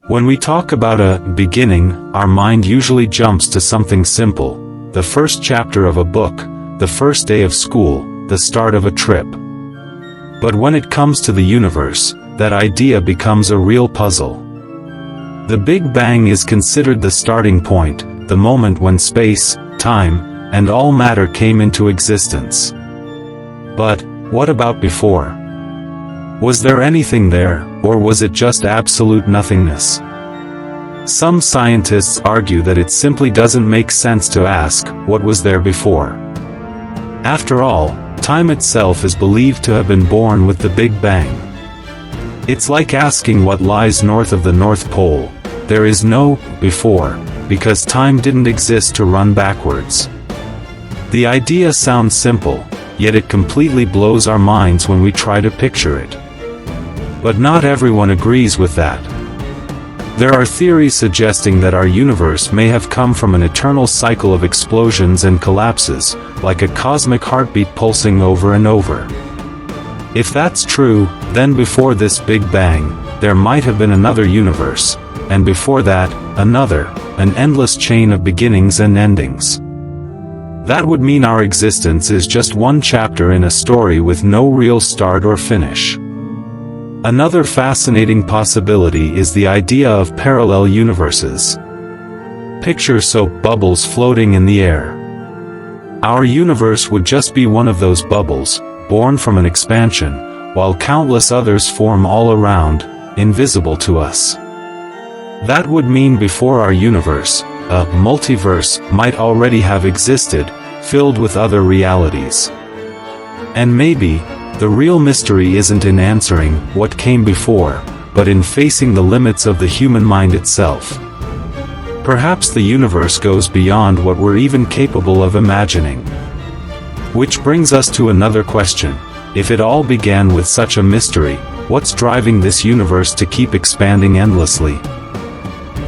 When we talk about a beginning, our mind usually jumps to something simple: the first chapter of a book, the first day of school, the start of a trip. But when it comes to the universe, that idea becomes a real puzzle. The Big Bang is considered the starting point, the moment when space, time, and all matter came into existence. But what about before? Was there anything there, or was it just absolute nothingness? Some scientists argue that it simply doesn't make sense to ask, what was there before? After all, time itself is believed to have been born with the Big Bang. It's like asking what lies north of the North Pole. There is no before, because time didn't exist to run backwards. The idea sounds simple, yet it completely blows our minds when we try to picture it. But not everyone agrees with that. There are theories suggesting that our universe may have come from an eternal cycle of explosions and collapses, like a cosmic heartbeat pulsing over and over. If that's true, then before this Big Bang, there might have been another universe, and before that, another, an endless chain of beginnings and endings. That would mean our existence is just one chapter in a story with no real start or finish. Another fascinating possibility is the idea of parallel universes. Picture soap bubbles floating in the air. Our universe would just be one of those bubbles, born from an expansion, while countless others form all around, invisible to us. That would mean before our universe, a multiverse might already have existed, filled with other realities. And maybe, the real mystery isn't in answering what came before, but in facing the limits of the human mind itself. Perhaps the universe goes beyond what we're even capable of imagining. Which brings us to another question: if it all began with such a mystery, what's driving this universe to keep expanding endlessly?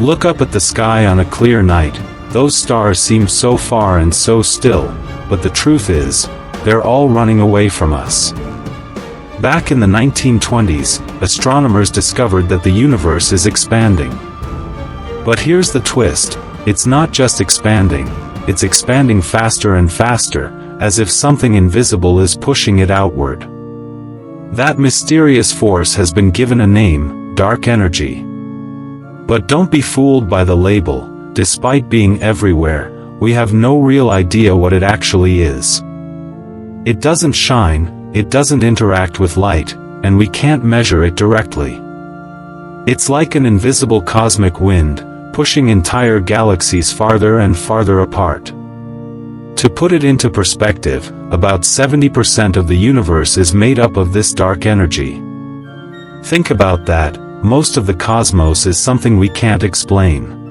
Look up at the sky on a clear night. Those stars seem so far and so still, but the truth is, they're all running away from us. Back in the 1920s, astronomers discovered that the universe is expanding. But here's the twist: it's not just expanding, it's expanding faster and faster, as if something invisible is pushing it outward. That mysterious force has been given a name: dark energy. But don't be fooled by the label. Despite being everywhere, we have no real idea what it actually is. It doesn't shine, it doesn't interact with light, and we can't measure it directly. It's like an invisible cosmic wind, pushing entire galaxies farther and farther apart. To put it into perspective, about 70% of the universe is made up of this dark energy. Think about that. Most of the cosmos is something we can't explain.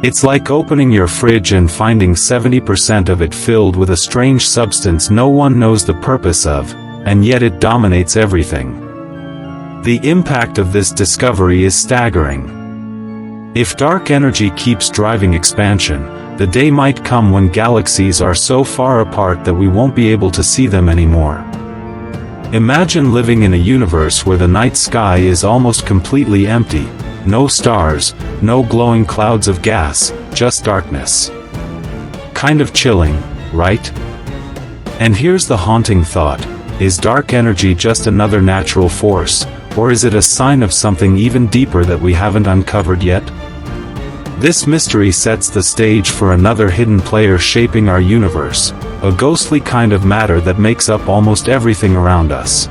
It's like opening your fridge and finding 70% of it filled with a strange substance no one knows the purpose of, and yet it dominates everything. The impact of this discovery is staggering. If dark energy keeps driving expansion, the day might come when galaxies are so far apart that we won't be able to see them anymore. Imagine living in a universe where the night sky is almost completely empty. No stars, no glowing clouds of gas, just darkness. Kind of chilling, right? And here's the haunting thought: is dark energy just another natural force, or is it a sign of something even deeper that we haven't uncovered yet? This mystery sets the stage for another hidden player shaping our universe, a ghostly kind of matter that makes up almost everything around us.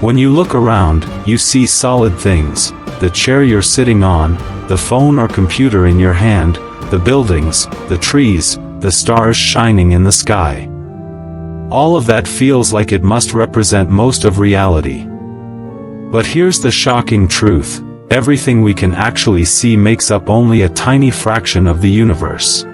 When you look around, you see solid things: the chair you're sitting on, the phone or computer in your hand, the buildings, the trees, the stars shining in the sky. All of that feels like it must represent most of reality. But here's the shocking truth: everything we can actually see makes up only a tiny fraction of the universe.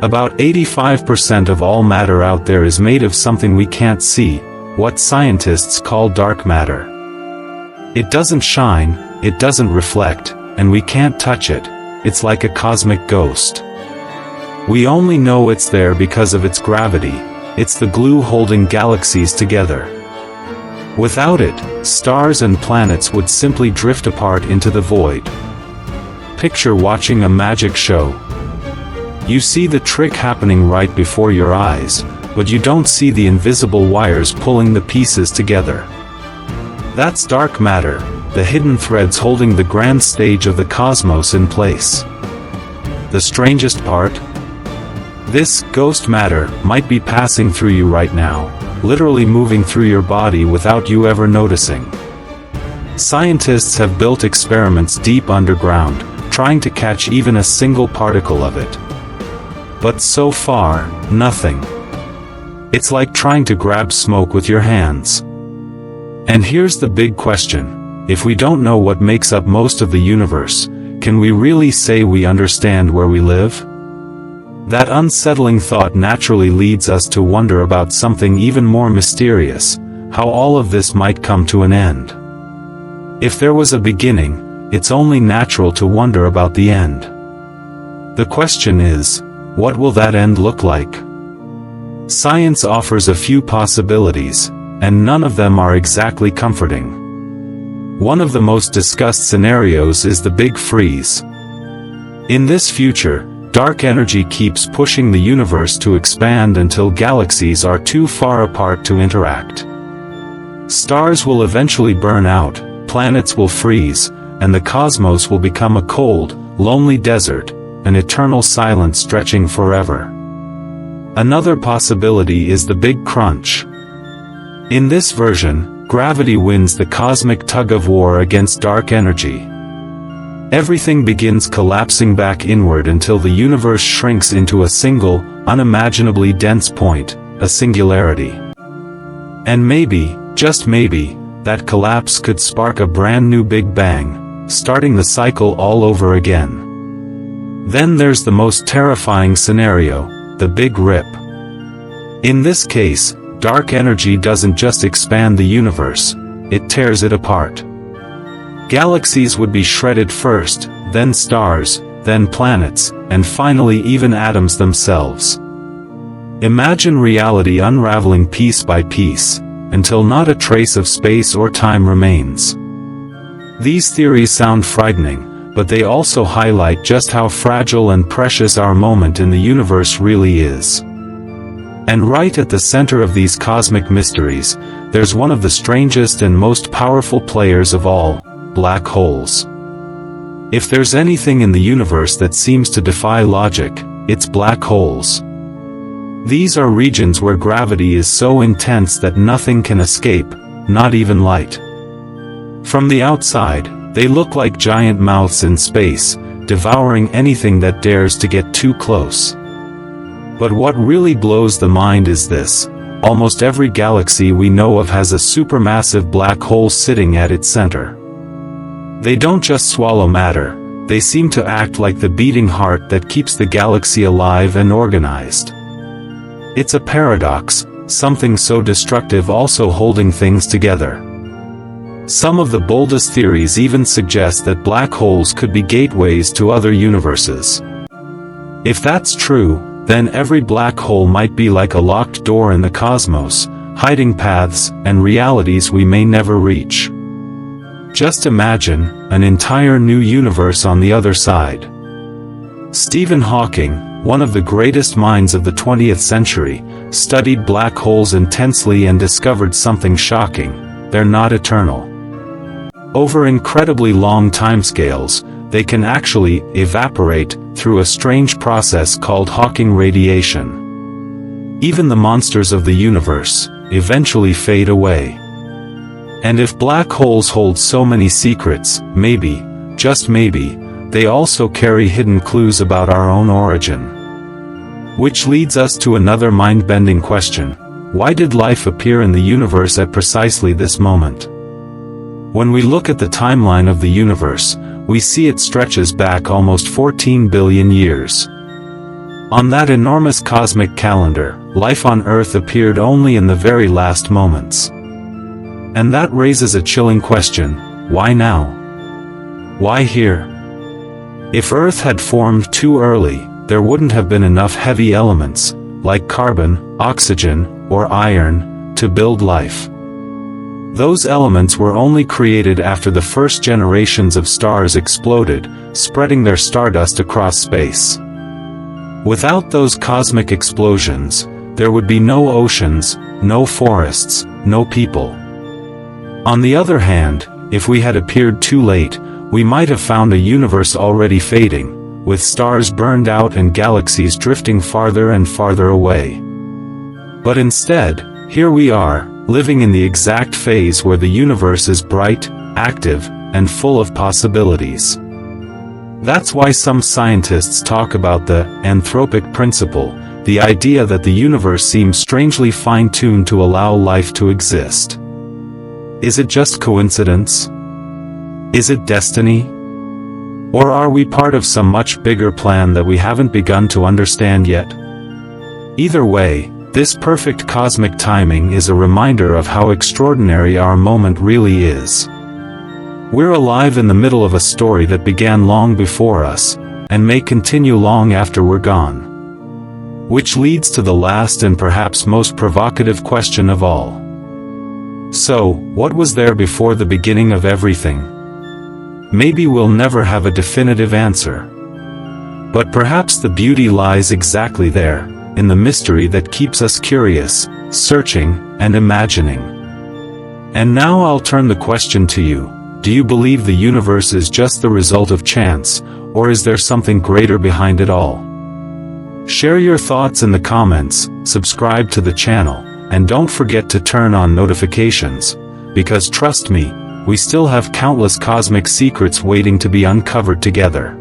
About 85% of all matter out there is made of something we can't see, what scientists call dark matter. It doesn't shine, it doesn't reflect, and we can't touch it. It's like a cosmic ghost. We only know it's there because of its gravity. It's the glue holding galaxies together. Without it, stars and planets would simply drift apart into the void. Picture watching a magic show. You see the trick happening right before your eyes, but you don't see the invisible wires pulling the pieces together. That's dark matter, the hidden threads holding the grand stage of the cosmos in place. The strangest part? This ghost matter might be passing through you right now, literally moving through your body without you ever noticing. Scientists have built experiments deep underground, trying to catch even a single particle of it. But so far, nothing. It's like trying to grab smoke with your hands. And here's the big question: if we don't know what makes up most of the universe, can we really say we understand where we live? That unsettling thought naturally leads us to wonder about something even more mysterious: how all of this might come to an end. If there was a beginning, it's only natural to wonder about the end. The question is, what will that end look like? Science offers a few possibilities, and none of them are exactly comforting. One of the most discussed scenarios is the Big Freeze. In this future, dark energy keeps pushing the universe to expand until galaxies are too far apart to interact. Stars will eventually burn out, planets will freeze, and the cosmos will become a cold, lonely desert, an eternal silence stretching forever. Another possibility is the Big Crunch. In this version, gravity wins the cosmic tug-of-war against dark energy. Everything begins collapsing back inward until the universe shrinks into a single, unimaginably dense point, a singularity. And maybe, just maybe, that collapse could spark a brand new Big Bang, starting the cycle all over again. Then there's the most terrifying scenario, the Big Rip. In this case, dark energy doesn't just expand the universe, it tears it apart. Galaxies would be shredded first, then stars, then planets, and finally even atoms themselves. Imagine reality unraveling piece by piece, until not a trace of space or time remains. These theories sound frightening, but they also highlight just how fragile and precious our moment in the universe really is. And right at the center of these cosmic mysteries, there's one of the strangest and most powerful players of all: black holes. If there's anything in the universe that seems to defy logic, it's black holes. These are regions where gravity is so intense that nothing can escape, not even light. From the outside, they look like giant mouths in space, devouring anything that dares to get too close. But what really blows the mind is this: almost every galaxy we know of has a supermassive black hole sitting at its center. They don't just swallow matter, they seem to act like the beating heart that keeps the galaxy alive and organized. It's a paradox, something so destructive also holding things together. Some of the boldest theories even suggest that black holes could be gateways to other universes. If that's true, then every black hole might be like a locked door in the cosmos, hiding paths and realities we may never reach. Just imagine, an entire new universe on the other side. Stephen Hawking, one of the greatest minds of the 20th century, studied black holes intensely and discovered something shocking: they're not eternal. Over incredibly long timescales, they can actually evaporate through a strange process called Hawking radiation. Even the monsters of the universe eventually fade away. And if black holes hold so many secrets, maybe, just maybe, they also carry hidden clues about our own origin. Which leads us to another mind-bending question: why did life appear in the universe at precisely this moment? When we look at the timeline of the universe, we see it stretches back almost 14 billion years. On that enormous cosmic calendar, life on Earth appeared only in the very last moments. And that raises a chilling question: why now? Why here? If Earth had formed too early, there wouldn't have been enough heavy elements, like carbon, oxygen, or iron, to build life. Those elements were only created after the first generations of stars exploded, spreading their stardust across space. Without those cosmic explosions, there would be no oceans, no forests, no people. On the other hand, if we had appeared too late, we might have found a universe already fading, with stars burned out and galaxies drifting farther and farther away. But instead, here we are, living in the exact phase where the universe is bright, active, and full of possibilities. That's why some scientists talk about the anthropic principle, the idea that the universe seems strangely fine-tuned to allow life to exist. Is it just coincidence? Is it destiny? Or are we part of some much bigger plan that we haven't begun to understand yet? Either way, this perfect cosmic timing is a reminder of how extraordinary our moment really is. We're alive in the middle of a story that began long before us, and may continue long after we're gone. Which leads to the last and perhaps most provocative question of all. So, what was there before the beginning of everything? Maybe we'll never have a definitive answer. But perhaps the beauty lies exactly there, in the mystery that keeps us curious, searching, and imagining. And now I'll turn the question to you. Do you believe the universe is just the result of chance, or is there something greater behind it all? Share your thoughts in the comments, subscribe to the channel, and don't forget to turn on notifications, because trust me, we still have countless cosmic secrets waiting to be uncovered together.